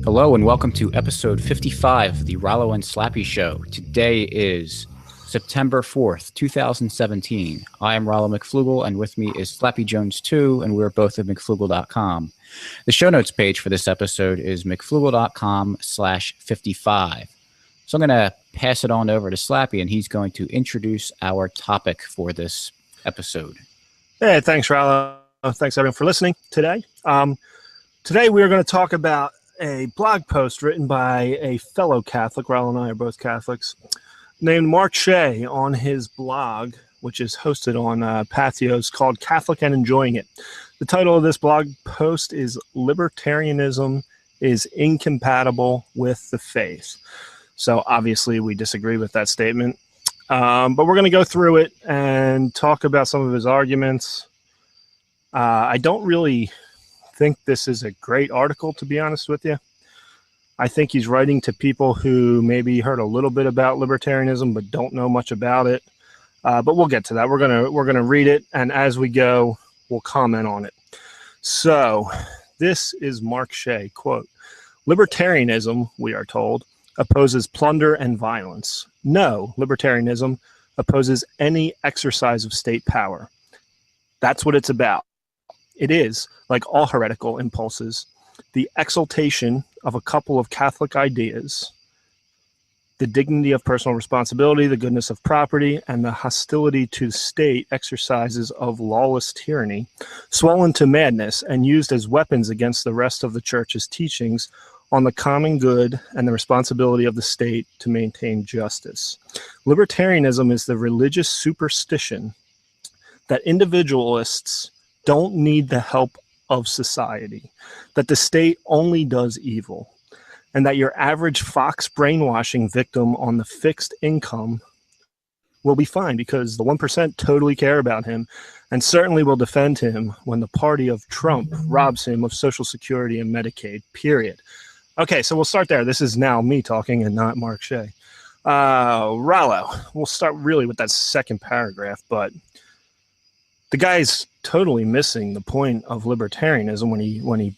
Hello and welcome to episode 55 of the Rollo and Slappy Show. Today is September 4th, 2017. I am Rollo McFlugel, and with me is Slappy Jones 2, and we're both at McFlugel.com. The show notes page for this episode is McFlugel.com/55. So I'm going to pass it on over to Slappy, and he's going to introduce our topic for this episode. Hey, thanks, Rollo. Thanks, everyone, for listening today. Today we are going to talk about a blog post written by a fellow Catholic. Rollo and I are both Catholics, named Mark Shea, on his blog, which is hosted on Patheos, called Catholic and Enjoying It. The title of this blog post is Libertarianism is Incompatible with the Faith. So obviously we disagree with that statement, but we're going to go through it and talk about some of his arguments. I don't really think this is a great article, to be honest with you. I think he's writing to people who maybe heard a little bit about libertarianism but don't know much about it. But we'll get to that. We're gonna read it, and as we go, we'll comment on it. So this is Mark Shea, quote, "Libertarianism, we are told, opposes plunder and violence. No, libertarianism opposes any exercise of state power. That's what it's about. It is, like all heretical impulses, the exaltation of a couple of Catholic ideas, the dignity of personal responsibility, the goodness of property, and the hostility to state exercises of lawless tyranny, swollen to madness and used as weapons against the rest of the Church's teachings on the common good and the responsibility of the state to maintain justice. Libertarianism is the religious superstition that individualists don't need the help of society, that the state only does evil, and that your average Fox brainwashing victim on the fixed income will be fine because the 1% totally care about him and certainly will defend him when the party of Trump robs him of Social Security and Medicaid, period." Okay, so we'll start there. This is now me talking and not Mark Shea. Rollo, we'll start really with that second paragraph, but the guy's totally missing the point of libertarianism when he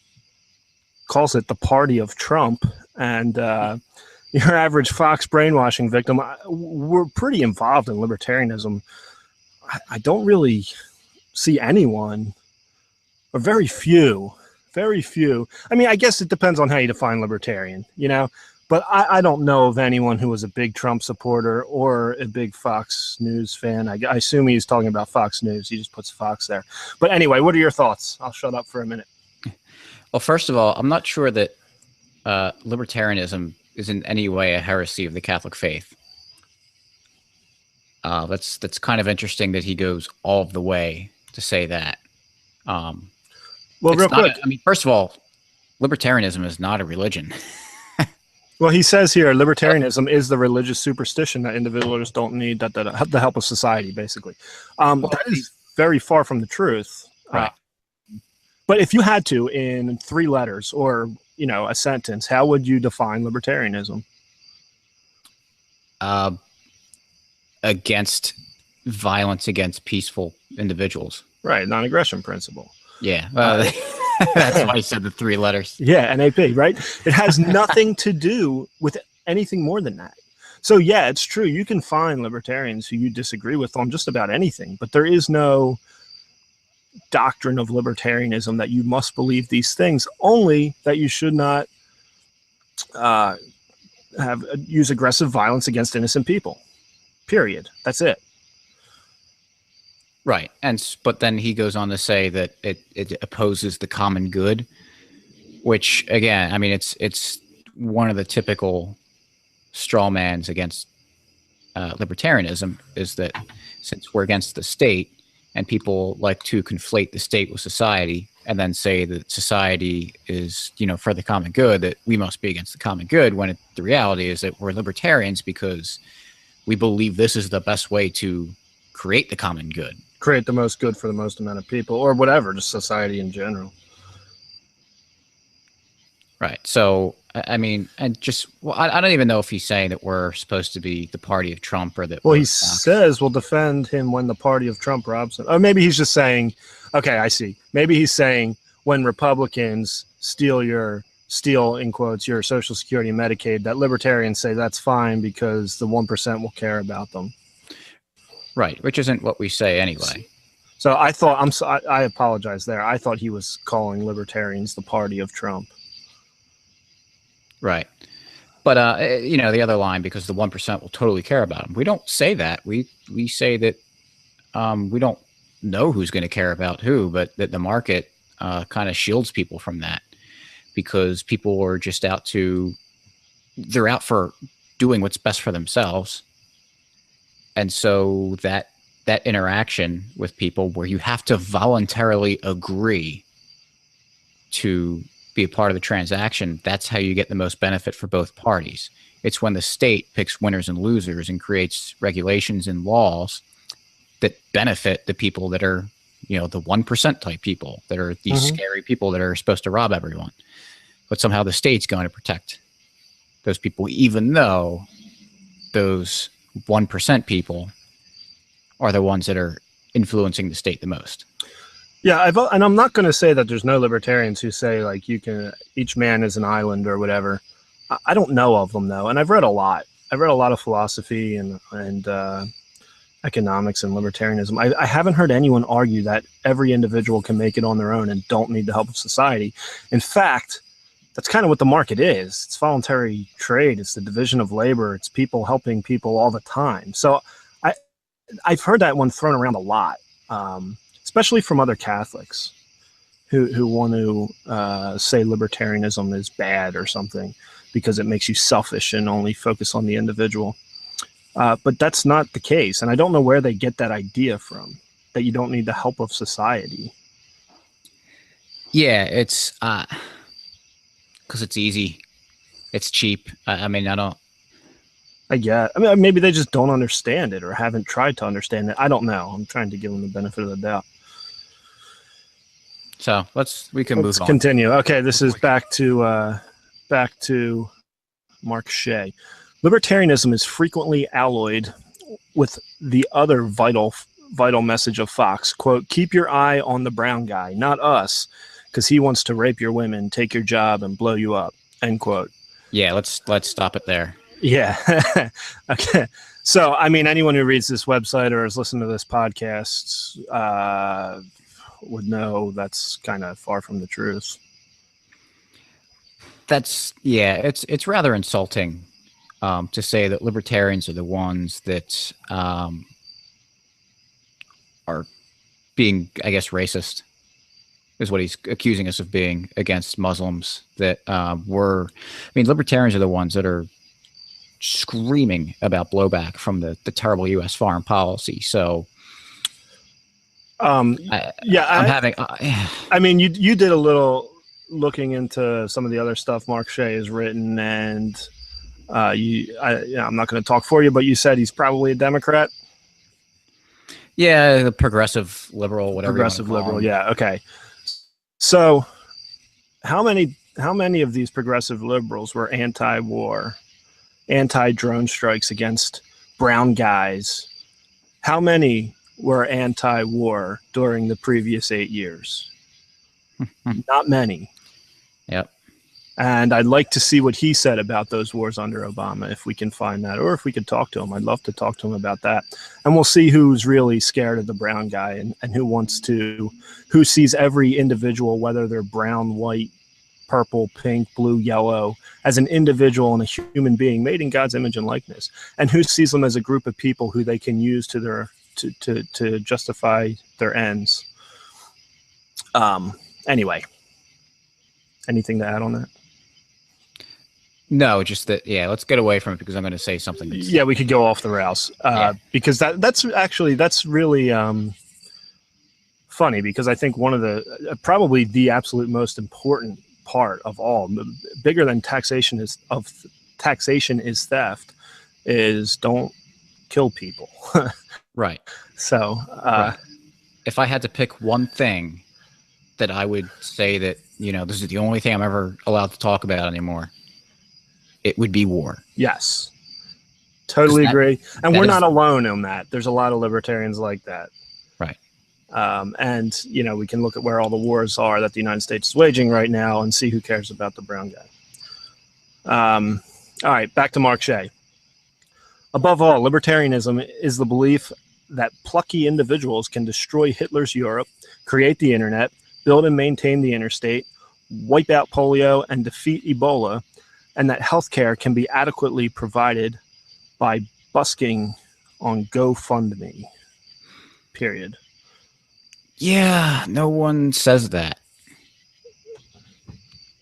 calls it the party of Trump and your average Fox brainwashing victim. We're pretty involved in libertarianism. I don't really see anyone, or very few. I mean, I guess it depends on how you define libertarian, but I don't know of anyone who was a big Trump supporter or a big Fox News fan. I assume he's talking about Fox News. He just puts Fox there. But anyway, what are your thoughts? I'll shut up for a minute. Well, first of all, I'm not sure that libertarianism is in any way a heresy of the Catholic faith. That's kind of interesting that he goes all of the way to say that. Well, real quick. First of all, libertarianism is not a religion. Well, he says here, libertarianism is the religious superstition that individuals don't need the help of society, basically. That is very far from the truth. Right. But if you had to, in 3 letters or, a sentence, how would you define libertarianism? Against violence against peaceful individuals. Right, non-aggression principle. Yeah. That's why I said the 3 letters. Yeah, NAP, right? It has nothing to do with anything more than that. So, yeah, it's true. You can find libertarians who you disagree with on just about anything, but there is no doctrine of libertarianism that you must believe these things, only that you should not use aggressive violence against innocent people. Period. That's it. Right, but then he goes on to say that it opposes the common good, which again, it's one of the typical straw mans against libertarianism is that since we're against the state, and people like to conflate the state with society, and then say that society is for the common good, that we must be against the common good, when the reality is that we're libertarians because we believe this is the best way to create the common good. Create the most good for the most amount of people, or whatever, just society in general. Right. So, I don't even know if he's saying that we're supposed to be the party of Trump or that. Well, he says we'll defend him when the party of Trump robs him. Or maybe he's just saying, okay, I see. Maybe he's saying when Republicans steal your steal, in quotes, your Social Security and Medicaid, that libertarians say that's fine because the 1% will care about them. Right, which isn't what we say anyway. So I thought, I apologize there. I thought he was calling libertarians the party of Trump. Right. But, you know, the other line, because the 1% will totally care about them. We don't say that. We say that we don't know who's going to care about who, but that the market kind of shields people from that, because people are just they're out for doing what's best for themselves. And so that interaction with people where you have to voluntarily agree to be a part of the transaction, that's how you get the most benefit for both parties. It's when the state picks winners and losers and creates regulations and laws that benefit the people that are, you know, the 1% type people, that are these scary people that are supposed to rob everyone. But somehow the state's going to protect those people, even though those 1% people are the ones that are influencing the state the most. Yeah, and I'm not going to say that there's no libertarians who say, like, each man is an island or whatever. I don't know of them, though, and I've read a lot. I've read a lot of philosophy and economics and libertarianism. I haven't heard anyone argue that every individual can make it on their own and don't need the help of society. In fact, that's kind of what the market is. It's voluntary trade. It's the division of labor. It's people helping people all the time. So I've heard that one thrown around a lot, especially from other Catholics who want to say libertarianism is bad or something because it makes you selfish and only focus on the individual. But that's not the case. And I don't know where they get that idea from, that you don't need the help of society. Yeah, it's because it's easy. It's cheap. I mean, I mean, maybe they just don't understand it or haven't tried to understand it. I don't know. I'm trying to give them the benefit of the doubt. So we can move on. Continue. Okay, this is back to Mark Shea. Libertarianism is frequently alloyed with the other vital message of Fox. Quote, keep your eye on the brown guy, not us, because he wants to rape your women, take your job, and blow you up. End quote. Yeah, let's stop it there. Yeah. Okay. So, I mean, anyone who reads this website or has listened to this podcast would know that's kind of far from the truth. It's rather insulting to say that libertarians are the ones that are being, I guess, racist, is what he's accusing us of being against Muslims. That libertarians are the ones that are screaming about blowback from the terrible U.S. foreign policy. So, I mean, you did a little looking into some of the other stuff Mark Shea has written, and I'm not going to talk for you, but you said he's probably a Democrat. Yeah, the progressive liberal, whatever. Progressive liberal, yeah. Okay. So, how many of these progressive liberals were anti-war, anti-drone strikes against brown guys? How many were anti-war during the previous 8 years? Not many. Yep. And I'd like to see what he said about those wars under Obama, if we can find that, or if we could talk to him. I'd love to talk to him about that. And we'll see who's really scared of the brown guy and who sees every individual, whether they're brown, white, purple, pink, blue, yellow, as an individual and a human being made in God's image and likeness, and who sees them as a group of people who they can use to justify their ends. Anyway, anything to add on that? No, just that. Yeah, let's get away from it because I'm going to say something. We could go off the rails because that's really funny, because I think one of the probably the absolute most important part of all, bigger than taxation is theft, is don't kill people. Right. So if I had to pick one thing that I would say that, this is the only thing I'm ever allowed to talk about anymore, it would be war. Yes. Totally agree. And we're not alone on that. There's a lot of libertarians like that. Right. And, you know, we can look at where all the wars are that the United States is waging right now and see who cares about the brown guy. All right, back to Mark Shea. Above all, libertarianism is the belief that plucky individuals can destroy Hitler's Europe, create the internet, build and maintain the interstate, wipe out polio, and defeat Ebola, and that healthcare can be adequately provided by busking on GoFundMe. Period. Yeah, no one says that.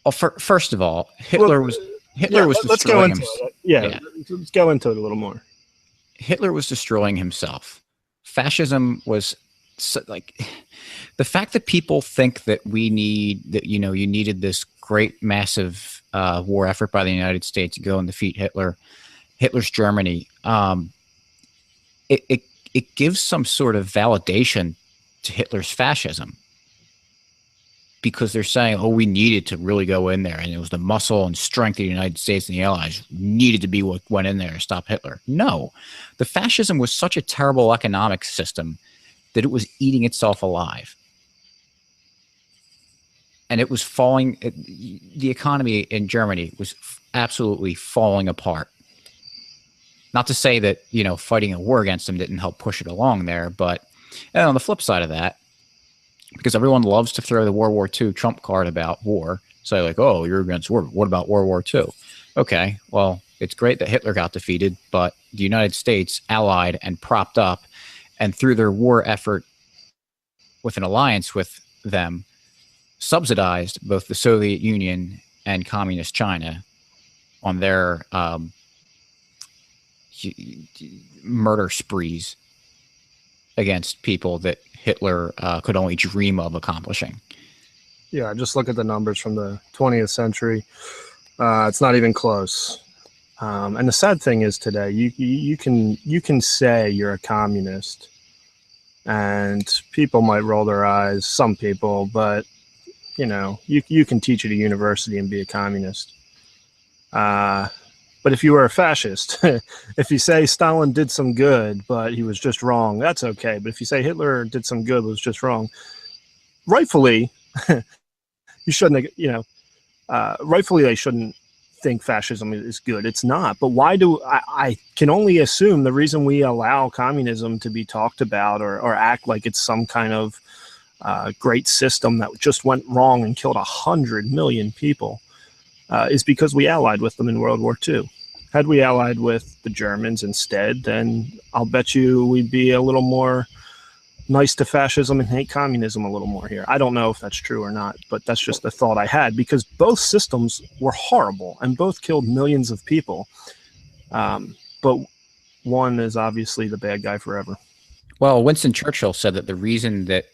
Well, first of all, Hitler was let's go destroying into himself. it. Yeah, let's go into it a little more. Hitler was destroying himself. Fascism was like the fact that people think that you needed this great massive war effort by the United States to go and defeat Hitler's Germany. It gives some sort of validation to Hitler's fascism, because they're saying, oh, we needed to really go in there, and it was the muscle and strength of the United States and the Allies needed to be what went in there to stop Hitler. No, the fascism was such a terrible economic system that it was eating itself alive. And it was falling, the economy in Germany was absolutely falling apart. Not to say that, you know, fighting a war against them didn't help push it along there, but and on the flip side of that, because everyone loves to throw the World War II trump card about war, say like, oh, you're against war. What about World War II? Okay, well, it's great that Hitler got defeated, but the United States allied and propped up, and through their war effort with an alliance with them, subsidized both the Soviet Union and Communist China on their murder sprees against people that Hitler could only dream of accomplishing. Yeah, just look at the numbers from the 20th century. It's not even close. And the sad thing is today, you can say you're a communist, and people might roll their eyes. Some people, but you know, you can teach at a university and be a communist. But if you were a fascist, if you say Stalin did some good, but he was just wrong, that's okay. But if you say Hitler did some good, but was just wrong, rightfully, you shouldn't, you know, rightfully they shouldn't think fascism is good. It's not. But why do I can only assume the reason we allow communism to be talked about or act like it's some kind of great system that just went wrong and killed 100 million people is because we allied with them in World War II. Had we allied with the Germans instead, then I'll bet you we'd be a little more nice to fascism and hate communism a little more here. I don't know if that's true or not, but that's just the thought I had, because both systems were horrible and both killed millions of people. But one is obviously the bad guy forever. Well, Winston Churchill said that the reason that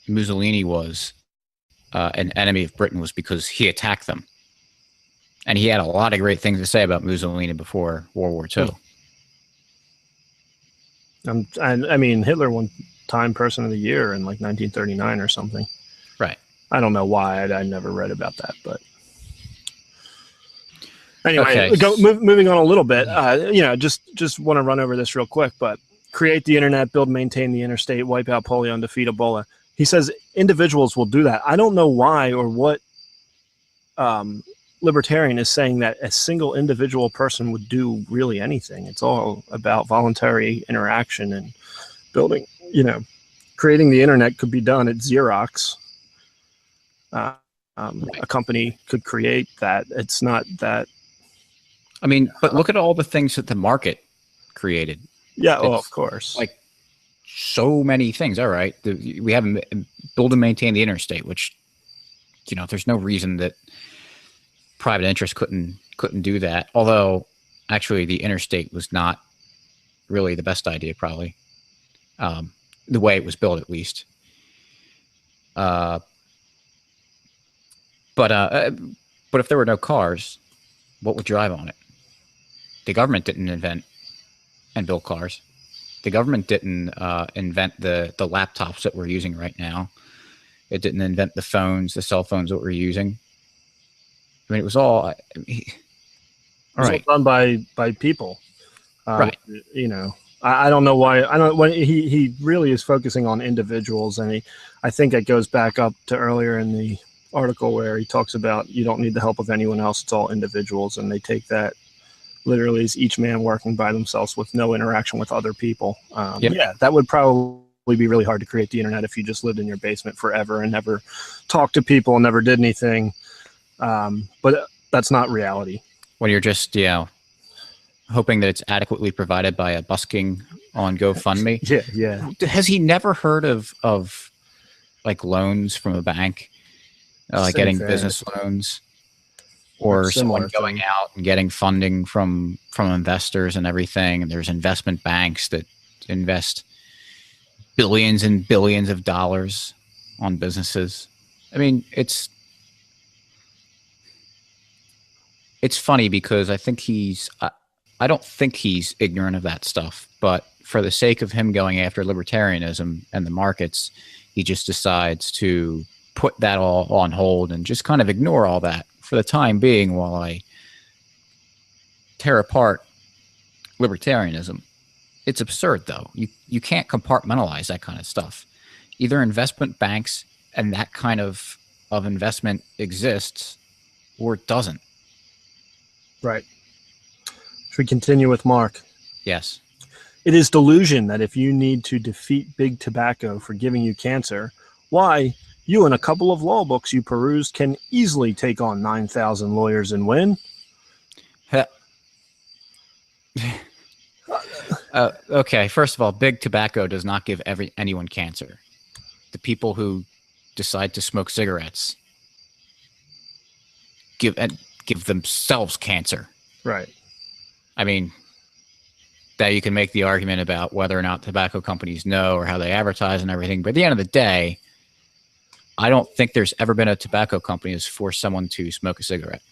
Mussolini was an enemy of Britain was because he attacked them. And he had a lot of great things to say about Mussolini before World War II. And I mean, Hitler won Time Person of the Year in like 1939 or something. Right. I don't know why. I never read about that, but anyway, okay. Moving on a little bit. You know, just want to run over this real quick. But create the internet, build, maintain the interstate, wipe out polio, and defeat Ebola. He says individuals will do that. I don't know why or what. Libertarian is saying that a single individual person would do really anything. It's all about voluntary interaction and building, you know, creating the internet could be done at Xerox. A company could create that. It's not that. I mean, but look at all the things that the market created. Yeah, well, of course. Like so many things. All right. We have build and maintain the interstate, which, you know, there's no reason that private interest couldn't do that. Although, actually, the interstate was not really the best idea, probably. The way it was built, at least. But if there were no cars, what would drive on it? The government didn't invent and build cars. The government didn't invent the laptops that we're using right now. It didn't invent the phones, the cell phones that we're using. I mean, it was all all right, done by people, right? You know, I don't know why. I don't when he really is focusing on individuals, and I think it goes back up to earlier in the article where he talks about you don't need the help of anyone else. It's all individuals, and they take that literally as each man working by themselves with no interaction with other people. Yeah, that would probably be really hard to create the internet if you just lived in your basement forever and never talked to people and never did anything. But that's not reality. When you're just, hoping that it's adequately provided by a busking on GoFundMe. Yeah. Has he never heard of like loans from a bank, like getting business loans, or someone going out and getting funding from investors and everything? And there's investment banks that invest billions and billions of dollars on businesses. I mean, it's funny because I think I don't think he's ignorant of that stuff, but for the sake of him going after libertarianism and the markets, he just decides to put that all on hold and just kind of ignore all that for the time being while I tear apart libertarianism. It's absurd, though. You can't compartmentalize that kind of stuff. Either investment banks and that kind of investment exists, or it doesn't. Right. Should we continue with Mark? Yes. It is delusion that if you need to defeat big tobacco for giving you cancer, why, you and a couple of law books you perused can easily take on 9,000 lawyers and win. Okay, first of all, big tobacco does not give anyone cancer. The people who decide to smoke cigarettes give themselves cancer. Right. I mean, that you can make the argument about whether or not tobacco companies know or how they advertise and everything. But at the end of the day, I don't think there's ever been a tobacco company that's forced someone to smoke a cigarette.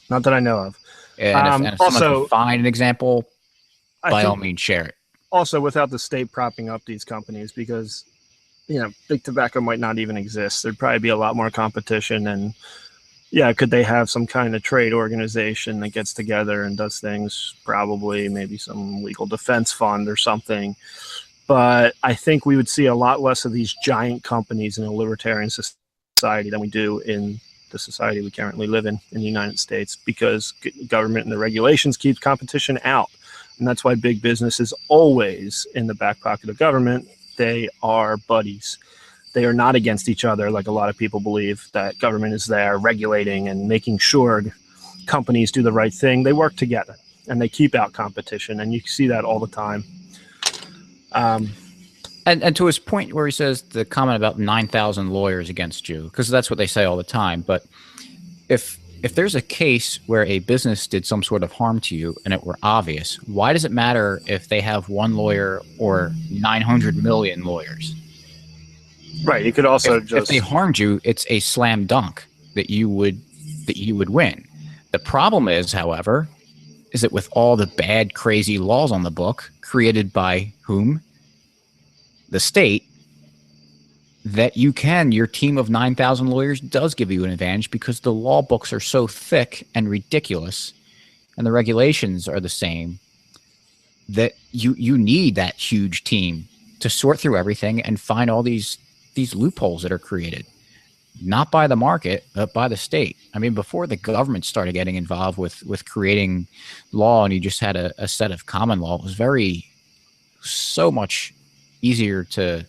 Not that I know of. And if someone can find an example, by all means, share it. Also, without the state propping up these companies, because, big tobacco might not even exist. There'd probably be a lot more competition. And, yeah, could they have some kind of trade organization that gets together and does things? Probably, maybe some legal defense fund or something. But I think we would see a lot less of these giant companies in a libertarian society than we do in the society we currently live in the United States, because government and the regulations keep competition out. And that's why big business is always in the back pocket of government. They are buddies. They are not against each other like a lot of people believe, that government is there regulating and making sure companies do the right thing. They work together and they keep out competition, and you see that all the time. And to his point where he says the comment about 9,000 lawyers against you, because that's what they say all the time. But if there's a case where a business did some sort of harm to you and it were obvious, why does it matter if they have one lawyer or 900 million lawyers? Right. You could also if they harmed you, it's a slam dunk that you would win. The problem is, however, is that with all the bad, crazy laws on the book created by whom? The state, that your team of 9,000 lawyers does give you an advantage because the law books are so thick and ridiculous and the regulations are the same, that you need that huge team to sort through everything and find all these loopholes that are created, not by the market, but by the state. I mean, before the government started getting involved with creating law and you just had a set of common law, it was so much easier to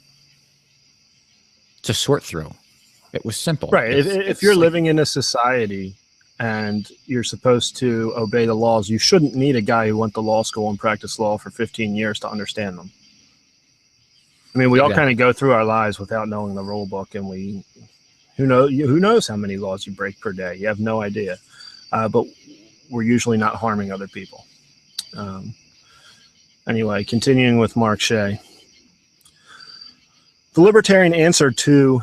sort through. It was simple. Right. If you're living in a society and you're supposed to obey the laws, you shouldn't need a guy who went to law school and practiced law for 15 years to understand them. I mean, we all kind of go through our lives without knowing the rule book, and who knows how many laws you break per day? You have no idea. But we're usually not harming other people. Anyway, continuing with Mark Shea. The libertarian answer to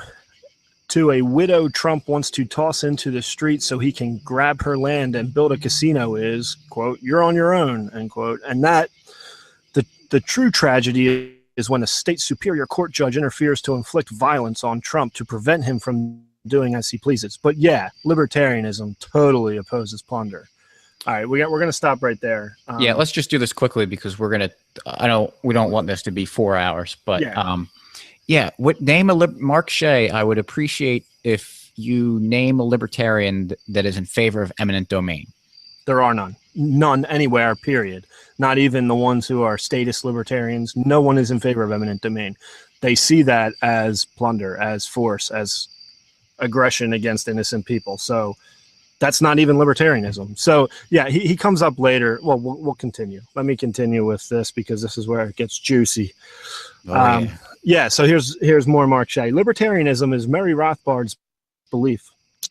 a widow Trump wants to toss into the street so he can grab her land and build a casino is, quote, "You're on your own," end quote. And that the true tragedy is when a state superior court judge interferes to inflict violence on Trump to prevent him from doing as he pleases. But yeah, libertarianism totally opposes plunder. All right, we're going to stop right there. Yeah, let's just do this quickly because we don't want this to be 4 hours, but yeah. What name Mark Shea? I would appreciate if you name a libertarian that is in favor of eminent domain. There are none anywhere, period. Not even the ones who are statist libertarians. No one is in favor of eminent domain. They see that as plunder, as force, as aggression against innocent people. So that's not even libertarianism. So yeah, he comes up later. Well, we'll continue. Let me continue with this because this is where it gets juicy. So here's more Mark Shea. Libertarianism is Mary Rothbard's belief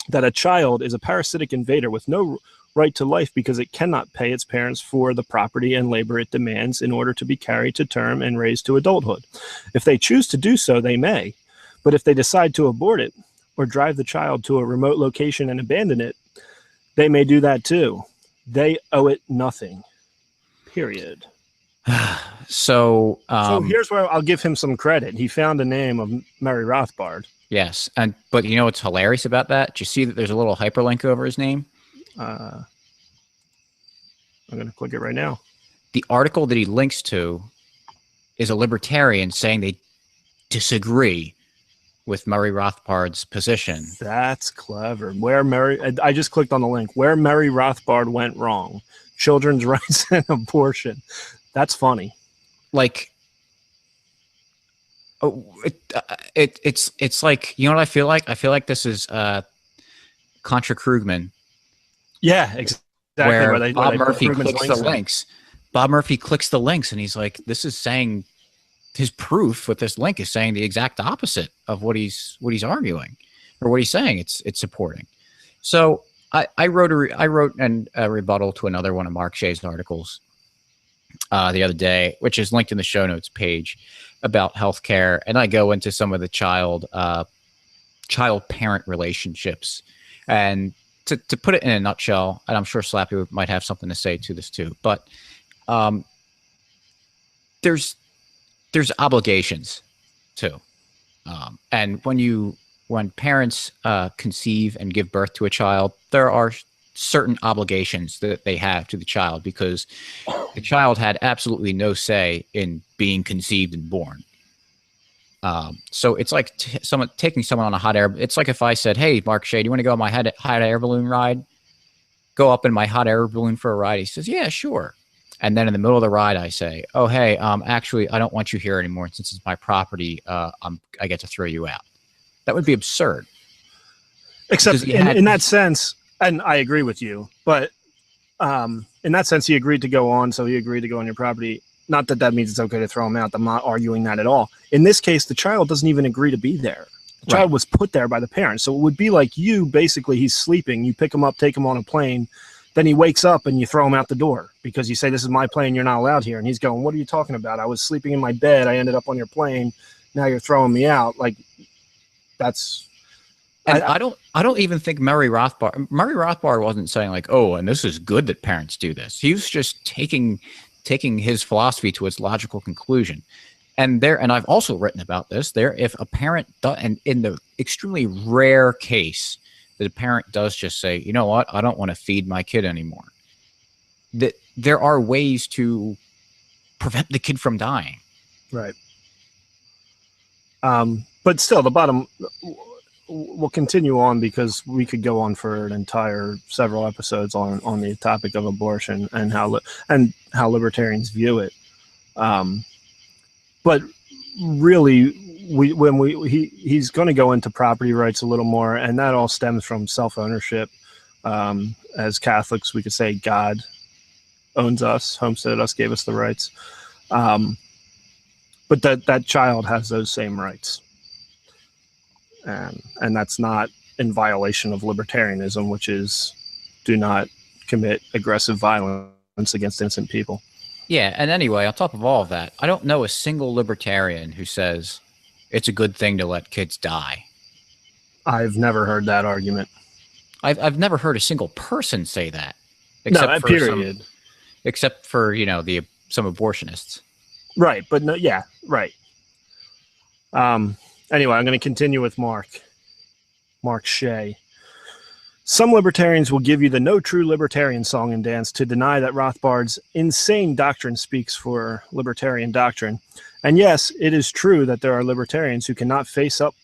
that a child is a parasitic invader with no right to life because it cannot pay its parents for the property and labor it demands in order to be carried to term and raised to adulthood. If they choose to do so, they may. But if they decide to abort it or drive the child to a remote location and abandon it, they may do that too. They owe it nothing. Period. So here's where I'll give him some credit. He found the name of Mary Rothbard. Yes, but you know what's hilarious about that? Do you see that there's a little hyperlink over his name? I'm going to click it right now. The article that he links to is a libertarian saying they disagree with Murray Rothbard's position. That's clever. I just clicked on the link. Where Murray Rothbard went wrong. Children's rights and abortion. That's funny. Like, it's like, you know what I feel like? I feel like this is Contra Krugman. Yeah, exactly. Where Bob Murphy clicks the links. Bob Murphy clicks the links, and he's like, "This is saying his proof with this link is saying the exact opposite of what he's arguing, or what he's saying. It's supporting." So I wrote a rebuttal to another one of Mark Shea's articles the other day, which is linked in the show notes page, about healthcare, and I go into some of the child-parent relationships. And to put it in a nutshell, and I'm sure Slappy might have something to say to this too, but there's obligations too, and when parents conceive and give birth to a child, there are certain obligations that they have to the child because the child had absolutely no say in being conceived and born. So it's like taking someone on a hot air. It's like if I said, "Hey, Mark Shea, do you want to go on my hot air balloon ride? Go up in my hot air balloon for a ride." He says, "Yeah, sure." And then in the middle of the ride, I say, "Oh, hey, actually, I don't want you here anymore. Since it's my property, I get to throw you out." That would be absurd. Except in that sense, and I agree with you, but in that sense, he agreed to go on, so he agreed to go on your property. Not that means it's okay to throw him out. I'm not arguing that at all. In this case, the child doesn't even agree to be there. The child was put there by the parents. So it would be like you, basically, he's sleeping. You pick him up, take him on a plane. Then he wakes up and you throw him out the door because you say, "This is my plane. You're not allowed here." And he's going, "What are you talking about? I was sleeping in my bed. I ended up on your plane. Now you're throwing me out." Like, that's... And I don't even think Murray Rothbard wasn't saying like, "Oh, and this is good that parents do this." He was just taking his philosophy to its logical conclusion. And I've also written about this if a parent and in the extremely rare case that a parent does just say, "You know what, I don't want to feed my kid anymore," that there are ways to prevent the kid from dying. Right. But still, the bottom... We'll continue on because we could go on for an entire several episodes on the topic of abortion and how libertarians view it. But really, he's going to go into property rights a little more, and that all stems from self-ownership. As Catholics, we could say God owns us, homesteaded us, gave us the rights. But that child has those same rights. And that's not in violation of libertarianism, which is do not commit aggressive violence against innocent people. Yeah, and anyway, on top of all of that, I don't know a single libertarian who says it's a good thing to let kids die. I've never heard that argument. I've never heard a single person say that. Period. Except for, some abortionists. Right, but no, yeah, right. Anyway, I'm going to continue with Mark Shea. Some libertarians will give you the no true libertarian song and dance to deny that Rothbard's insane doctrine speaks for libertarian doctrine. And yes, it is true that there are libertarians who cannot face up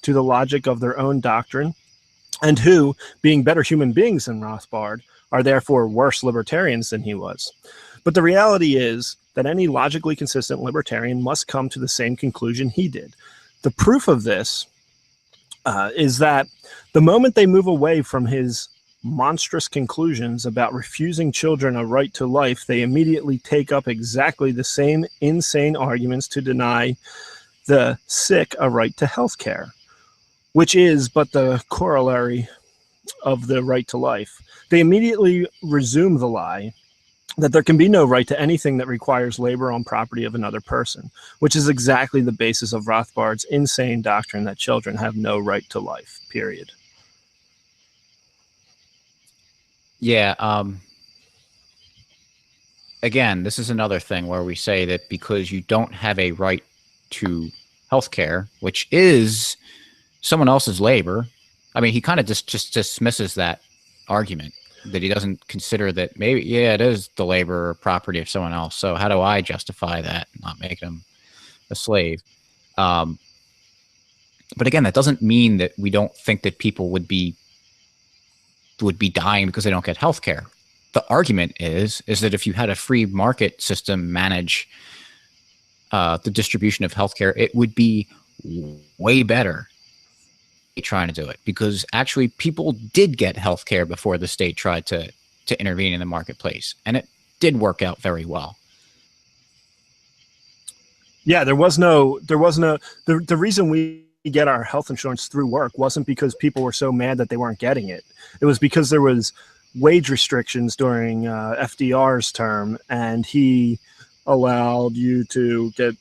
to the logic of their own doctrine and who, being better human beings than Rothbard, are therefore worse libertarians than he was. But the reality is that any logically consistent libertarian must come to the same conclusion he did. The proof of this is that the moment they move away from his monstrous conclusions about refusing children a right to life, they immediately take up exactly the same insane arguments to deny the sick a right to health care, which is but the corollary of the right to life. They immediately resume the lie that there can be no right to anything that requires labor on property of another person, which is exactly the basis of Rothbard's insane doctrine that children have no right to life, period. Yeah. Again, this is another thing where we say that because you don't have a right to healthcare, which is someone else's labor. I mean, he kind of just dismisses that argument, that he doesn't consider that maybe, yeah, it is the labor or property of someone else. So how do I justify that, not making him a slave? But again, that doesn't mean that we don't think that people would be dying because they don't get health care. The argument is that if you had a free market system manage the distribution of healthcare, it would be way better trying to do it, because actually people did get health care before the state tried to intervene in the marketplace, and it did work out very well. Yeah, the reason we get our health insurance through work wasn't because people were so mad that they weren't getting it. It was because there was wage restrictions during FDR's term, and he allowed you to get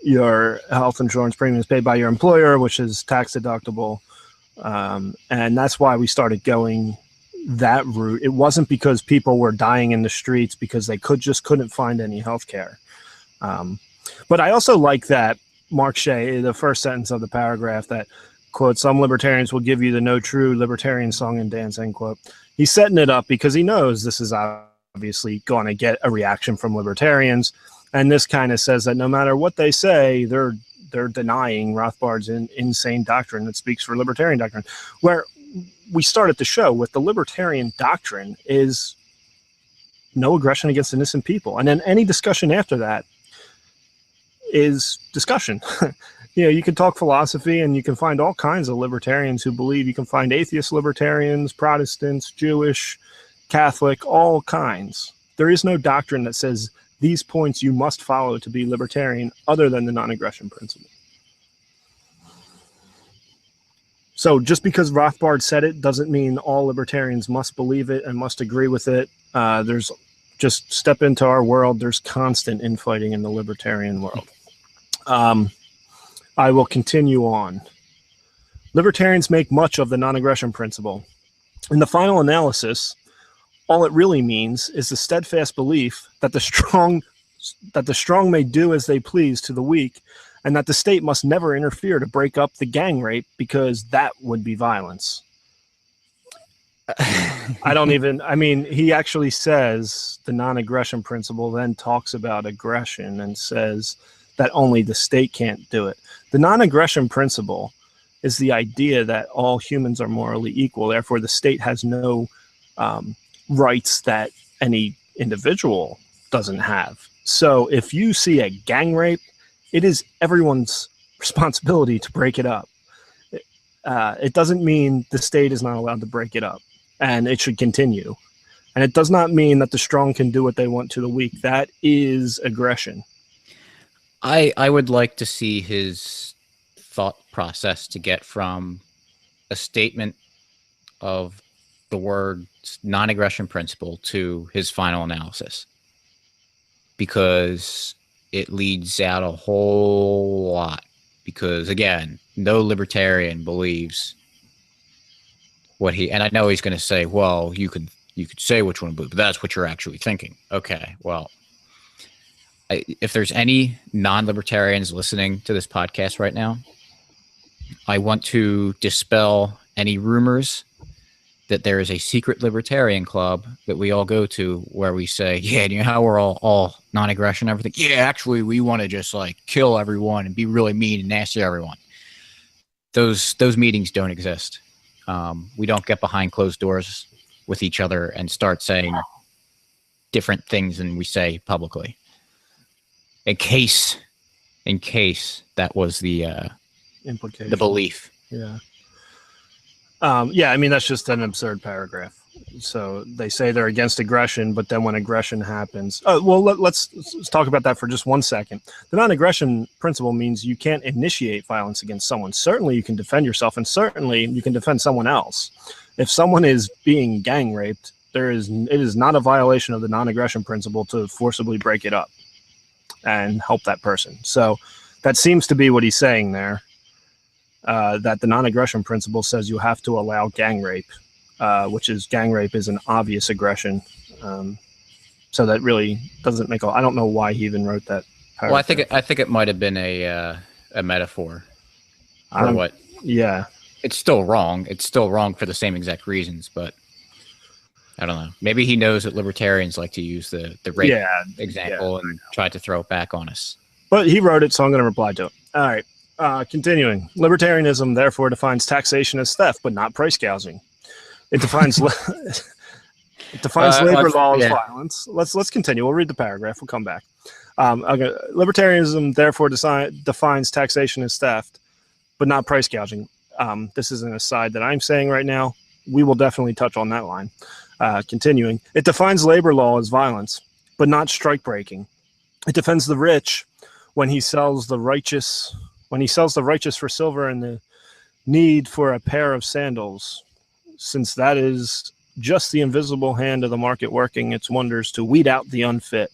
your health insurance premiums paid by your employer, which is tax deductible. And that's why we started going that route. It wasn't because people were dying in the streets because they couldn't find any health care. But I also like that Mark Shea, the first sentence of the paragraph that, quote, some libertarians will give you the no true libertarian song and dance, end quote. He's setting it up because he knows this is obviously going to get a reaction from libertarians. And this kind of says that no matter what they say, they're denying Rothbard's insane doctrine that speaks for libertarian doctrine. Where we started the show with, the libertarian doctrine is no aggression against innocent people. And then any discussion after that is discussion. You can talk philosophy, and you can find all kinds of libertarians who believe. You can find atheist libertarians, Protestants, Jewish, Catholic, all kinds. There is no doctrine that says these points you must follow to be libertarian other than the non-aggression principle. So just because Rothbard said it doesn't mean all libertarians must believe it and must agree with it. There's just step into our world. There's constant infighting in the libertarian world. I will continue on. Libertarians make much of the non-aggression principle. In the final analysis, all it really means is the steadfast belief that the strong may do as they please to the weak, and that the state must never interfere to break up the gang rape, because that would be violence. He actually says the non-aggression principle then talks about aggression and says that only the state can't do it. The non-aggression principle is the idea that all humans are morally equal. Therefore, the state has no rights that any individual doesn't have. So if you see a gang rape, it is everyone's responsibility to break it up. It doesn't mean the state is not allowed to break it up, and it should continue. And it does not mean that the strong can do what they want to the weak. That is aggression. I would like to see his thought process to get from a statement of the word non-aggression principle to his final analysis, because it leads out a whole lot. Because again, no libertarian believes what he, and I know he's going to say, well, you could say which one, but that's what you're actually thinking. Okay, well, if there's any non-libertarians listening to this podcast right now, I want to dispel any rumors that there is a secret libertarian club that we all go to where we say, yeah, you know how we're all non-aggression and everything? Yeah, actually, we want to just like kill everyone and be really mean and nasty to everyone. Those meetings don't exist. We don't get behind closed doors with each other and start saying different things than we say publicly. In case that was the implication, the belief. Yeah. Yeah, I mean, that's just an absurd paragraph. So they say they're against aggression, but then when aggression happens, well, let's talk about that for just 1 second. The non-aggression principle means you can't initiate violence against someone. Certainly you can defend yourself, and certainly you can defend someone else. If someone is being gang raped, it is not a violation of the non-aggression principle to forcibly break it up and help that person. So that seems to be what he's saying there. That the non-aggression principle says you have to allow gang rape, which is gang rape is an obvious aggression. So that really doesn't make I don't know why he even wrote that paragraph. Well, I think it might have been a metaphor for what. Yeah, it's still wrong. It's still wrong for the same exact reasons, but I don't know. Maybe he knows that libertarians like to use the rape example and try to throw it back on us. But he wrote it, so I'm going to reply to it. All right. Continuing, libertarianism therefore defines taxation as theft, but not price gouging. It defines labor law as violence. Let's continue. We'll read the paragraph. We'll come back. Okay. Libertarianism therefore defines taxation as theft, but not price gouging. This is an aside that I'm saying right now. We will definitely touch on that line. Continuing, it defines labor law as violence, but not strike breaking. It defends the rich when he sells the righteous. When he sells the righteous for silver and the need for a pair of sandals, since that is just the invisible hand of the market working its wonders to weed out the unfit.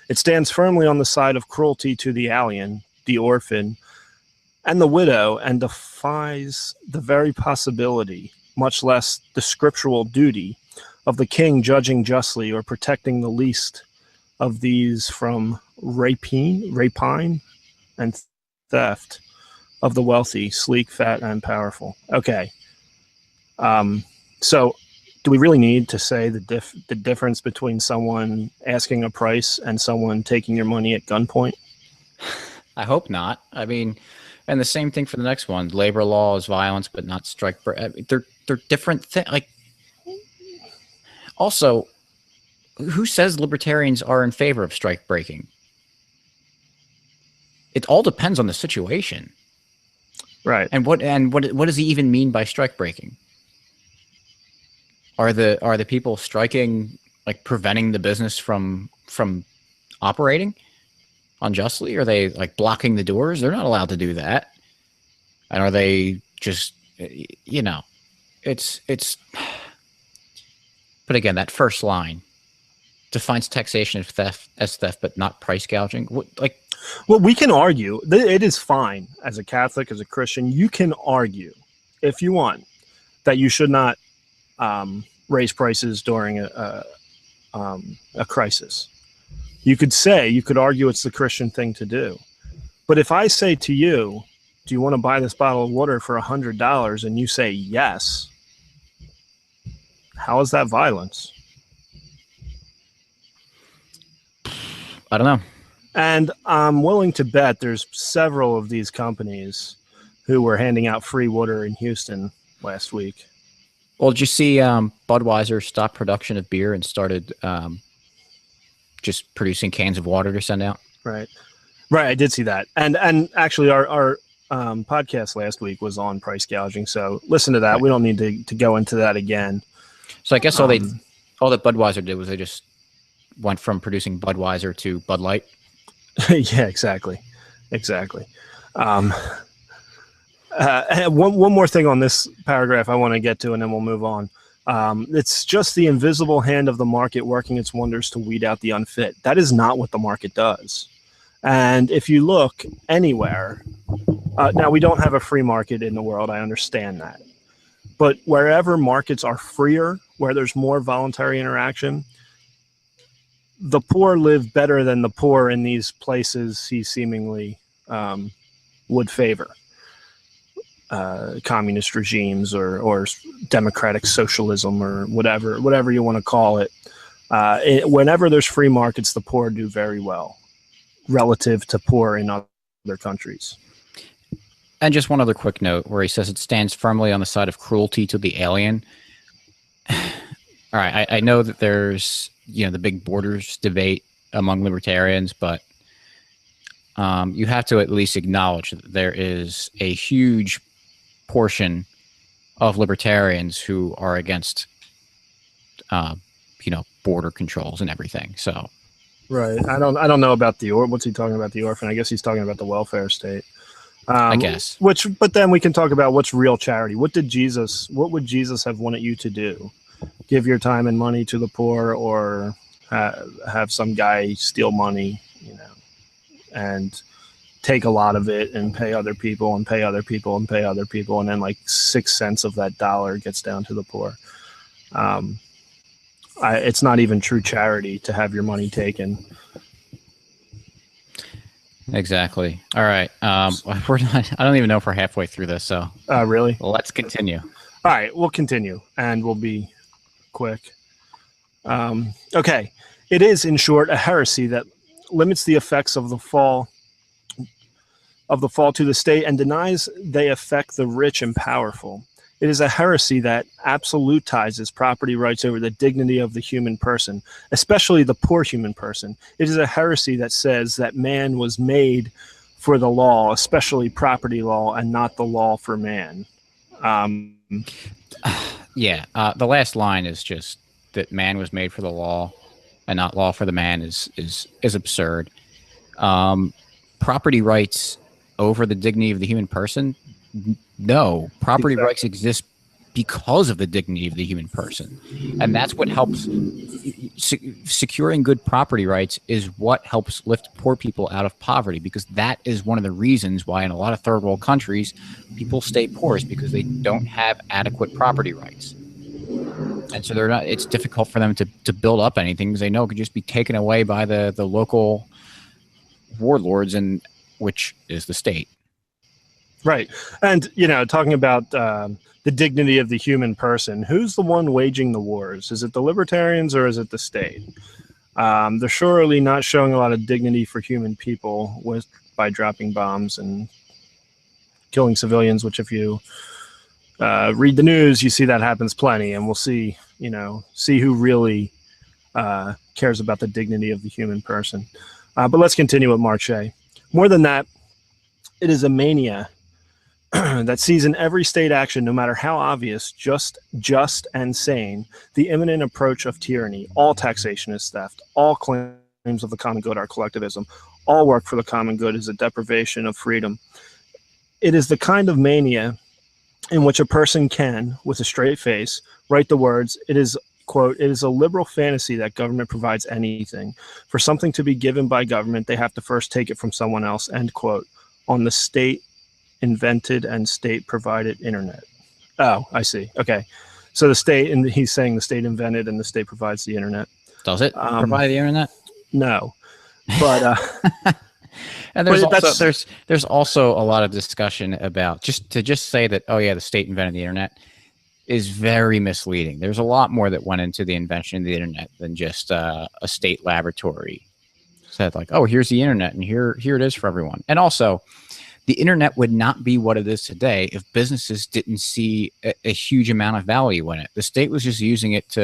It stands firmly on the side of cruelty to the alien, the orphan, and the widow, and defies the very possibility, much less the scriptural duty, of the king judging justly or protecting the least of these from rapine and theft of the wealthy, sleek, fat, and powerful. Okay. So do we really need to say the difference between someone asking a price and someone taking your money at gunpoint? I hope not. I mean, and the same thing for the next one. Labor law is violence, but not strike. They're different things. Like, also, who says libertarians are in favor of strike breaking? It all depends on the situation, right? And what does he even mean by strike breaking? Are the people striking like preventing the business from operating unjustly? Are they like blocking the doors? They're not allowed to do that. And are they just, you know, it's. But again, that first line defines taxation as theft, but not price gouging. Well, we can argue. It is fine as a Catholic, as a Christian. You can argue, if you want, that you should not raise prices during a crisis. You could argue it's the Christian thing to do. But if I say to you, do you want to buy this bottle of water for $100? And you say yes, how is that violence? I don't know. And I'm willing to bet there's several of these companies who were handing out free water in Houston last week. Well, did you see Budweiser stopped production of beer and started just producing cans of water to send out? Right. I did see that. And actually our podcast last week was on price gouging. So listen to that. Right. We don't need to go into that again. So I guess all that Budweiser did was they just went from producing Budweiser to Bud Light. Yeah, exactly. One more thing on this paragraph I want to get to, and then we'll move on. It's just the invisible hand of the market working its wonders to weed out the unfit. That is not what the market does. And if you look anywhere, now we don't have a free market in the world. I understand that. But wherever markets are freer, where there's more voluntary interaction, the poor live better than the poor in these places he seemingly would favor. communist regimes or democratic socialism or whatever you want to call it. Whenever there's free markets, the poor do very well relative to poor in other countries. And just one other quick note where he says it stands firmly on the side of cruelty to the alien. All right, I know that there's the big borders debate among libertarians, but you have to at least acknowledge that there is a huge portion of libertarians who are against border controls and everything. So right, I don't know about what's he talking about, the orphan? I guess he's talking about the welfare state. I guess. But then we can talk about what's real charity. What would Jesus have wanted you to do? Give your time and money to the poor, or have some guy steal money, and take a lot of it and pay other people and pay other people and pay other people, and then like 6 cents of that dollar gets down to the poor. It's not even true charity to have your money taken. Exactly. All right. We're not, I don't even know if we're halfway through this. So really? Let's continue. All right, we'll continue, and we'll be quick. Okay. It is, in short, a heresy that limits the effects of the fall to the state and denies they affect the rich and powerful. It is a heresy that absolutizes property rights over the dignity of the human person, especially the poor human person. It is a heresy that says that man was made for the law, especially property law, and not the law for man. The last line is just that man was made for the law and not law for the man is absurd. Property rights over the dignity of the human person? No, property rights exist because of the dignity of the human person. And that's what helps. Securing good property rights is what helps lift poor people out of poverty, because that is one of the reasons why in a lot of third world countries, people stay poor, is because they don't have adequate property rights. And so it's difficult for them to build up anything, because they know it could just be taken away by the local warlords, and which is the state. Right. And, talking about the dignity of the human person, who's the one waging the wars? Is it the libertarians or is it the state? They're surely not showing a lot of dignity for human people by dropping bombs and killing civilians, which if you read the news, you see that happens plenty, and we'll see who really cares about the dignity of the human person. But let's continue with Mark Shea. More than that, it is a mania that sees in every state action, no matter how obvious, just and sane, the imminent approach of tyranny. All taxation is theft. All claims of the common good are collectivism. All work for the common good is a deprivation of freedom. It is the kind of mania in which a person can, with a straight face, write the words, it is, quote, it is a liberal fantasy that government provides anything. For something to be given by government, they have to first take it from someone else, end quote, on the state invented and state provided internet. Oh, I see. Okay. So the state, and he's saying the state invented and the state provides the internet. Does it provide the internet? No. But and there's also a lot of discussion about just say that, oh yeah, the state invented the internet is very misleading. There's a lot more that went into the invention of the internet than just a state laboratory said like, oh, here's the internet and here it is for everyone. And also, the internet would not be what it is today if businesses didn't see a huge amount of value in it. The state was just using it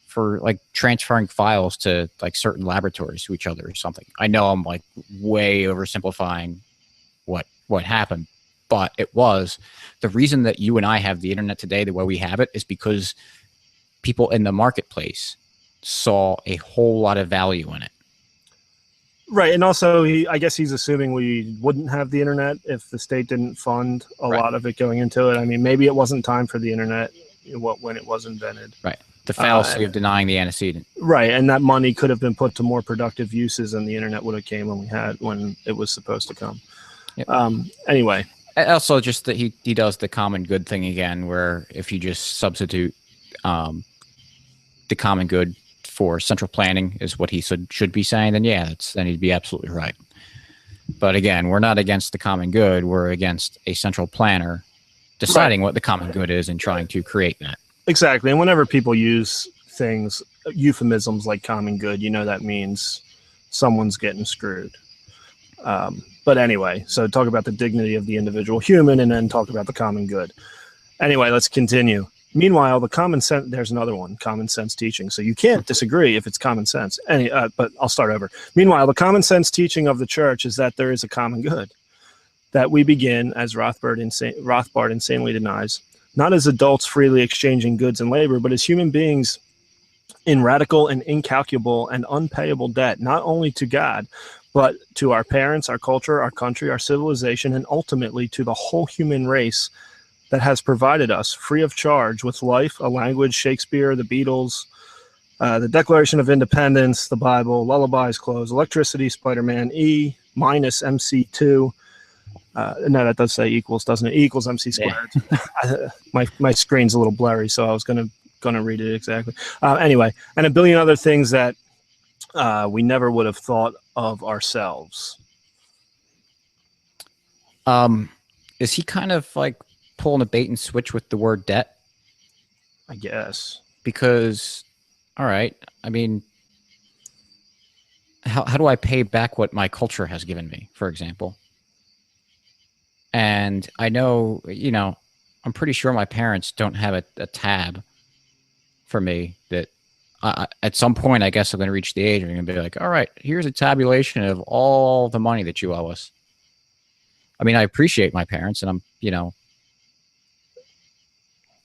for like transferring files to like certain laboratories to each other or something. I know I'm like way oversimplifying what happened, but it was the reason that you and I have the internet today the way we have it is because people in the marketplace saw a whole lot of value in it. Right, and also I guess he's assuming we wouldn't have the internet if the state didn't fund a lot of it going into it. I mean, maybe it wasn't time for the internet when it was invented. Right, the fallacy of denying the antecedent. Right, and that money could have been put to more productive uses, and the internet would have came when it was supposed to come. Yep. Anyway, also just that he does the common good thing again, where if you just substitute the common good for central planning is what he should be saying, then then he'd be absolutely right. But again, we're not against the common good. We're against a central planner deciding what the common good is and trying to create that. Exactly. And whenever people use things, euphemisms like common good, that means someone's getting screwed. But anyway, so talk about the dignity of the individual human and then talk about the common good. Anyway, let's continue. Meanwhile, there's another one, common sense teaching. So you can't disagree if it's common sense. But I'll start over. Meanwhile, the common sense teaching of the church is that there is a common good, that we begin, as Rothbard insanely denies, not as adults freely exchanging goods and labor, but as human beings in radical and incalculable and unpayable debt, not only to God, but to our parents, our culture, our country, our civilization, and ultimately to the whole human race that has provided us free of charge with life, a language, Shakespeare, the Beatles, the Declaration of Independence, the Bible, lullabies, clothes, electricity, Spider-Man, E minus MC2. No, that does say equals, doesn't it? E equals MC squared. Yeah. my screen's a little blurry, so I was gonna read it exactly. Anyway, and a billion other things that we never would have thought of ourselves. Is he kind of like pulling a bait and switch with the word debt? I guess. Because, all right, I mean, how do I pay back what my culture has given me, for example? And I know, I'm pretty sure my parents don't have a tab for me that at some point, I guess I'm going to reach the age where I'm going to be like, all right, here's a tabulation of all the money that you owe us. I mean, I appreciate my parents and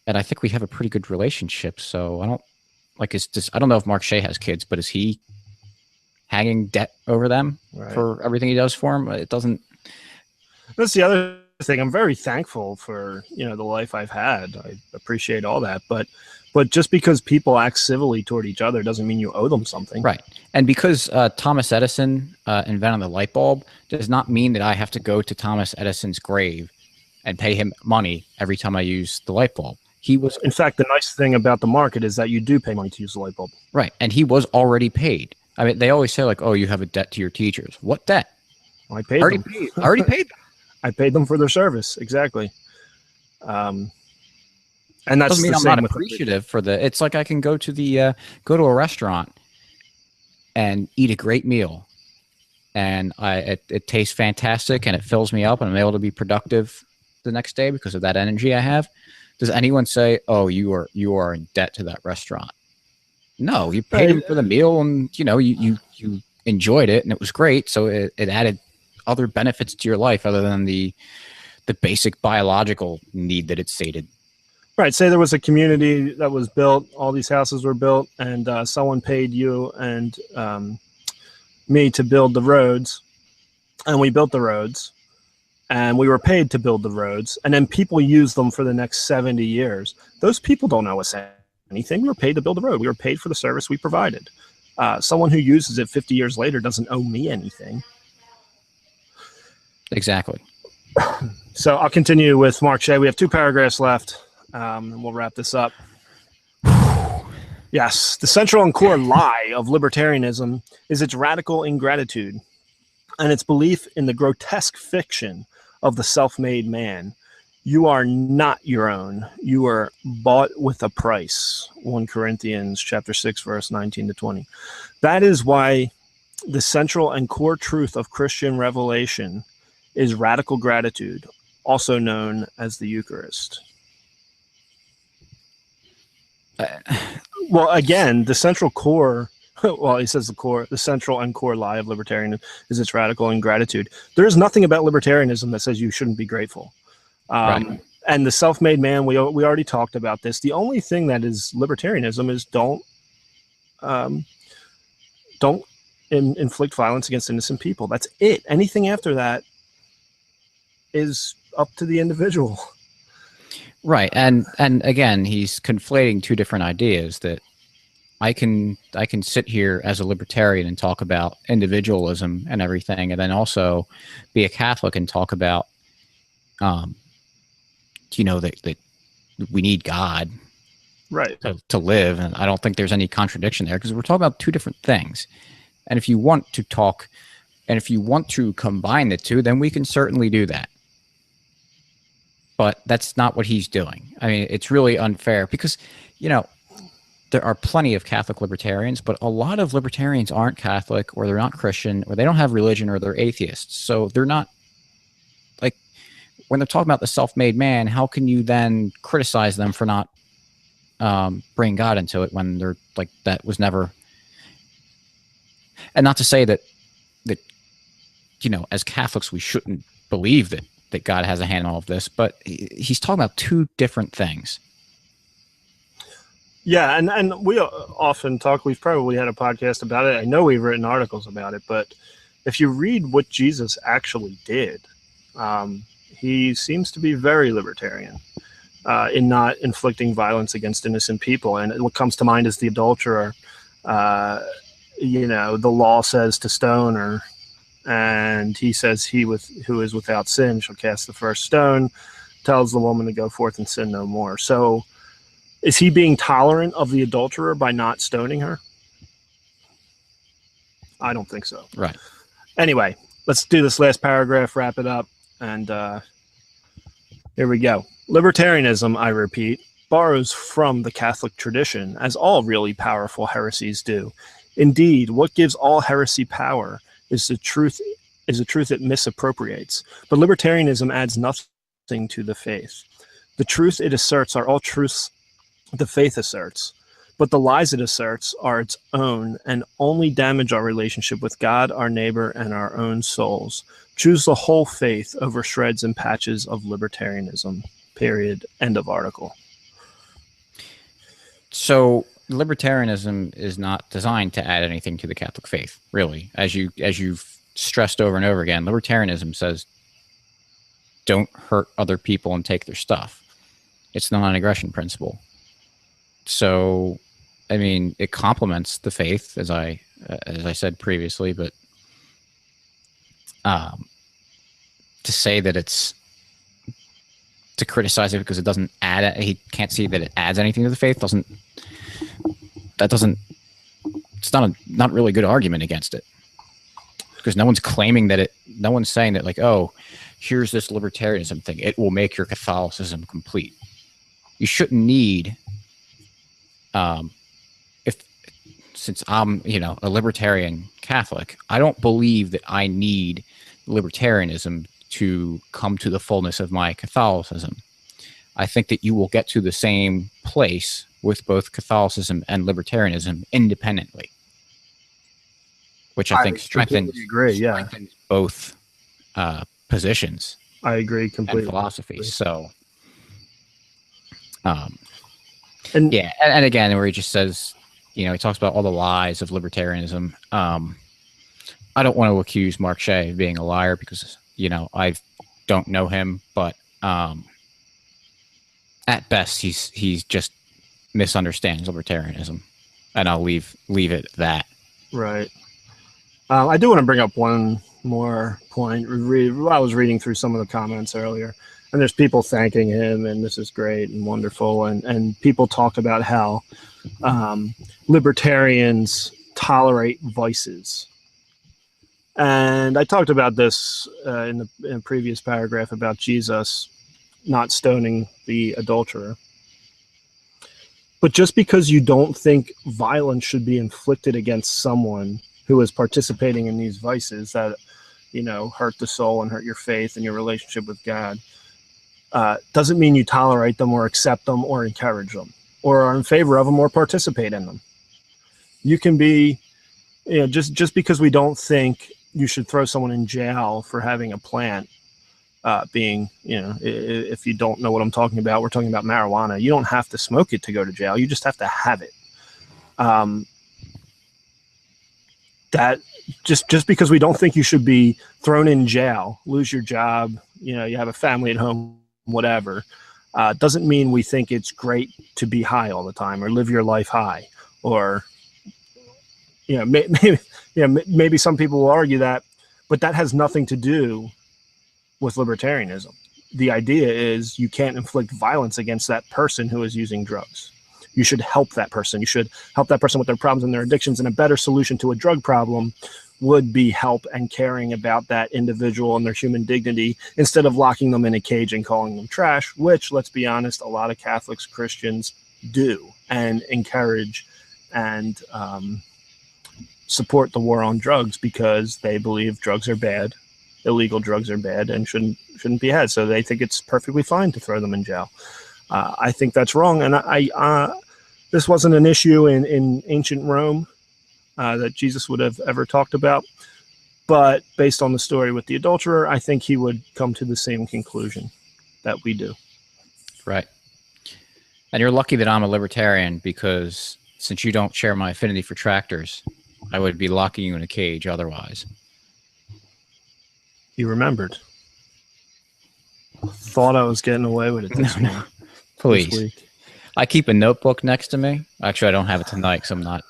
and I think we have a pretty good relationship. So I don't know if Mark Shea has kids, but is he hanging debt over them for everything he does for them? It doesn't. That's the other thing. I'm very thankful for, the life I've had. I appreciate all that. But just because people act civilly toward each other doesn't mean you owe them something. Right. And because Thomas Edison invented the light bulb does not mean that I have to go to Thomas Edison's grave and pay him money every time I use the light bulb. In fact, the nice thing about the market is that you do pay money to use the light bulb. Right. And he was already paid. I mean, they always say like, oh, you have a debt to your teachers. What debt? Well, I paid them. I already paid them. I paid them for their service. Exactly. And that's doesn't mean I'm not appreciative for it's like I can go to a restaurant and eat a great meal and it tastes fantastic and it fills me up and I'm able to be productive the next day because of that energy I have. Does anyone say, oh, you are in debt to that restaurant? No, you paid them for the meal and you enjoyed it and it was great. So it added other benefits to your life other than the basic biological need that it sated. Right. Say there was a community that was built, all these houses were built, and someone paid you and me to build the roads, and we built the roads, and we were paid to build the roads, and then people used them for the next 70 years. Those people don't owe us anything. We were paid to build the road. We were paid for the service we provided. Someone who uses it 50 years later doesn't owe me anything. Exactly. So I'll continue with Mark Shea. We have 2 paragraphs left. And we'll wrap this up. Yes, the central and core lie of libertarianism is its radical ingratitude and its belief in the grotesque fiction of the self-made man. You are not your own. You are bought with a price. 1 Corinthians chapter 6, verse 19 to 20. That is why the central and core truth of Christian revelation is radical gratitude, also known as the Eucharist. Well, again, the central core, well, he says the central and core lie of libertarianism is its radical ingratitude. There is nothing about libertarianism that says you shouldn't be grateful. Right. And the self-made man, we already talked about this. The only thing that is libertarianism is don't inflict violence against innocent people. That's it. Anything after that is up to the individual. Right. And again, he's conflating 2 different ideas that I can sit here as a libertarian and talk about individualism and everything, and then also be a Catholic and talk about, that we need God, right, to live. And I don't think there's any contradiction there because we're talking about 2 different things. And if you want to talk, and if you want to combine the 2, then we can certainly do that. but that's not what he's doing. I mean, it's really unfair because, you know, there are plenty of Catholic libertarians, but a lot of libertarians aren't Catholic, or they're not Christian, or they don't have religion, or they're atheists. So they're not, like, when they're talking about the self-made man, how can you then criticize them for not bringing God into it when they're like, that was never, and not to say that, you know, as Catholics, we shouldn't believe that God has a hand in all of this, but he's talking about two different things. Yeah, and we often talk, we've probably had a podcast about it. I know we've written articles about it, but if you read what Jesus actually did, he seems to be very libertarian in not inflicting violence against innocent people. And what comes to mind is the adulterer. You know, the law says to stone her, and he says, who is without sin shall cast the first stone, tells the woman to go forth and sin no more. So is he being tolerant of the adulterer by not stoning her? I don't think so. Right. Anyway, let's do this last paragraph, wrap it up, and here we go. Libertarianism, I repeat, borrows from the Catholic tradition, as all really powerful heresies do. Indeed, what gives all heresy power is the truth it misappropriates. But libertarianism adds nothing to the faith. The truth it asserts are all truths the faith asserts, but the lies it asserts are its own and only damage our relationship with God, our neighbor, and our own souls. Choose the whole faith over shreds and patches of libertarianism. Period. End of article. So libertarianism is not designed to add anything to the Catholic faith, really. As you've stressed over and over again, libertarianism says don't hurt other people and take their stuff. It's the non-aggression principle. So, I mean, it complements the faith, as I said previously, but to say that it's to criticize it because it doesn't add, he can't see that it adds anything to the faith, it's not really a good argument against it, because no one's claiming that no one's saying that, like, oh, here's this libertarianism thing, it will make your Catholicism complete. You shouldn't need, since I'm, you know, a libertarian Catholic, I don't believe that I need libertarianism to come to the fullness of my Catholicism. I think that you will get to the same place with both Catholicism and libertarianism independently, which I think strengthens both positions. I agree completely. And philosophies. So, and again, where he just says, you know, he talks about all the lies of libertarianism. I don't want to accuse Mark Shea of being a liar because, you know, I don't know him, but at best, he's just misunderstands libertarianism, and I'll leave it at that. Right. I do want to bring up one more point. I was reading through some of the comments earlier, and there's people thanking him, and this is great and wonderful, and people talk about how libertarians tolerate vices. And I talked about this in a previous paragraph about Jesus not stoning the adulterer. But just because you don't think violence should be inflicted against someone who is participating in these vices that, you know, hurt the soul and hurt your faith and your relationship with God, doesn't mean you tolerate them or accept them or encourage them or are in favor of them or participate in them. You can be, you know, just because we don't think you should throw someone in jail for having a plant, being, you know, if you don't know what I'm talking about, we're talking about marijuana. You don't have to smoke it to go to jail. You just have to have it. That just because we don't think you should be thrown in jail, lose your job, you know, you have a family at home, whatever, doesn't mean we think it's great to be high all the time or live your life high, or, you know, maybe some people will argue that, but that has nothing to do with libertarianism. The idea is you can't inflict violence against that person who is using drugs. You should help that person. You should help that person with their problems and their addictions. And a better solution to a drug problem would be help and caring about that individual and their human dignity instead of locking them in a cage and calling them trash, which, let's be honest, a lot of Catholics, Christians do and encourage and support the war on drugs because they believe drugs are bad, illegal drugs are bad and shouldn't be had. So they think it's perfectly fine to throw them in jail. I think that's wrong. And this wasn't an issue in ancient Rome that Jesus would have ever talked about. But based on the story with the adulterer, I think he would come to the same conclusion that we do. Right. And you're lucky that I'm a libertarian, because since you don't share my affinity for tractors, I would be locking you in a cage otherwise. You remembered. Thought I was getting away with it this week. Please. This week. I keep a notebook next to me. Actually, I don't have it tonight because I'm not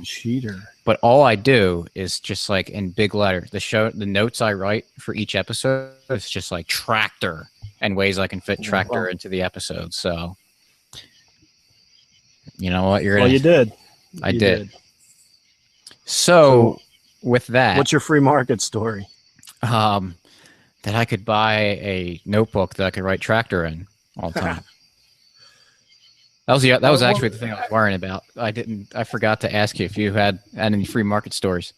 cheater. But all I do is just like in big letters. The notes I write for each episode is just like tractor and ways I can fit tractor into the episode. So you know what? You did. I did. So with that, what's your free market story? That I could buy a notebook that I could write tractor in all the time. That was actually the thing I was worrying about. I forgot to ask you if you had any free market stories.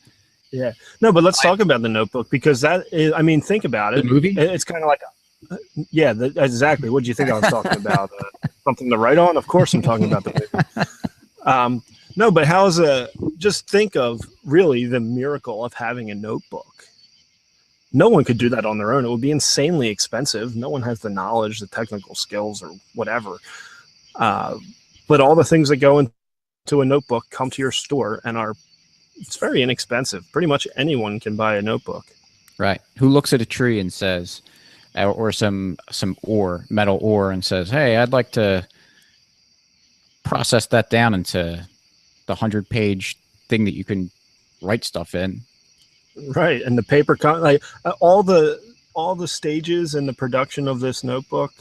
Yeah. No, but let's talk about the notebook, because that is, I mean, think about it. The movie? It's kind of like, exactly. What do you think I was talking about? Something to write on? Of course I'm talking about the movie. No, but just think of really the miracle of having a notebook. No one could do that on their own. It would be insanely expensive. No one has the knowledge, the technical skills, or whatever. But all the things that go into a notebook come to your store and it's very inexpensive. Pretty much anyone can buy a notebook. Right. Who looks at a tree and says, or some metal ore, and says, "Hey, I'd like to process that down into the 100-page thing that you can write stuff in." Right. And the paper, all the stages in the production of this notebook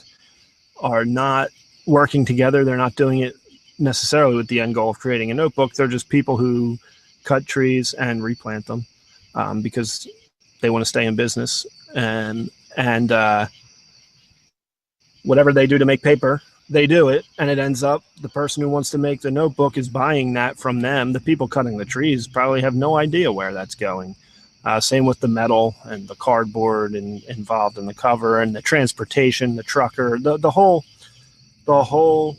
are not working together. They're not doing it necessarily with the end goal of creating a notebook. They're just people who cut trees and replant them because they want to stay in business, and whatever they do to make paper, they do it, and it ends up the person who wants to make the notebook is buying that from them. The people cutting the trees probably have no idea where that's going. Same with the metal and the cardboard involved in the cover, and the transportation, the trucker, the whole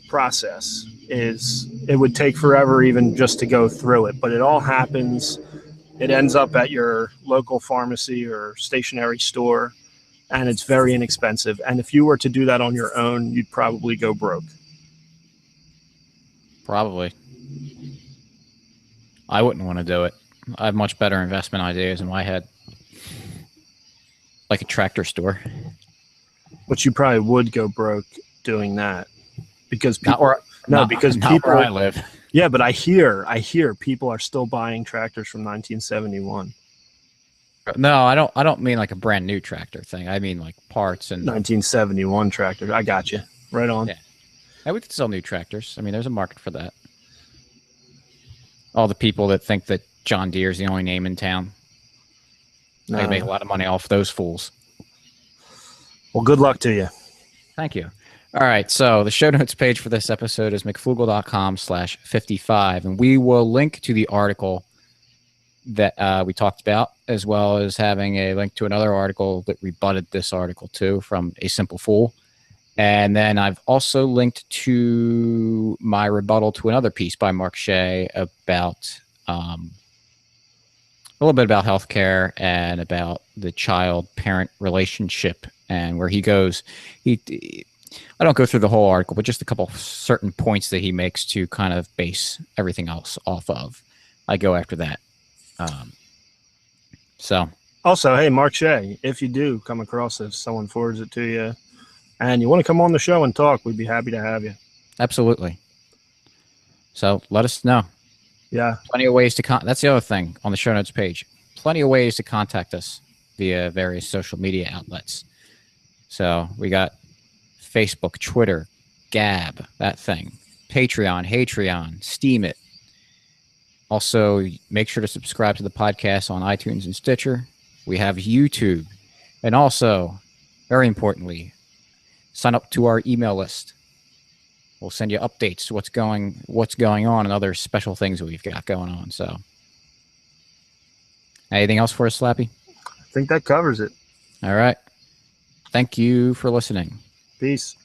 process it would take forever even just to go through it, but it all happens. It ends up at your local pharmacy or stationery store, and it's very inexpensive. And if you were to do that on your own, you'd probably go broke. Probably. I wouldn't want to do it. I have much better investment ideas in my head, like a tractor store. But you probably would go broke doing that, because people, not where I live. Yeah, but I hear people are still buying tractors from 1971. No, I don't mean like a brand new tractor thing. I mean like parts and 1971 tractors. I got you. Right on. Yeah, we could sell new tractors. I mean, there's a market for that. All the people that think that John Deere is the only name in town. I can make a lot of money off those fools. Well, good luck to you. Thank you. All right, so the show notes page for this episode is mcfugel.com/55, and we will link to the article that we talked about, as well as having a link to another article that rebutted this article too, from A Simple Fool. And then I've also linked to my rebuttal to another piece by Mark Shea about a little bit about healthcare and about the child-parent relationship, and where he goes. I don't go through the whole article, but just a couple certain points that he makes to kind of base everything else off of. I go after that. So also, hey, Mark Shea, if you do come across this, someone forwards it to you, and you want to come on the show and talk, we'd be happy to have you. Absolutely. So let us know. Yeah. Plenty of ways to that's the other thing on the show notes page. Plenty of ways to contact us via various social media outlets. So we got Facebook, Twitter, Gab, that thing, Patreon, Steam it, Also, make sure to subscribe to the podcast on iTunes and Stitcher. We have YouTube. And also, very importantly, sign up to our email list. We'll send you updates to what's going on and other special things that we've got going on. So, anything else for us, Slappy? I think that covers it. All right. Thank you for listening. Peace.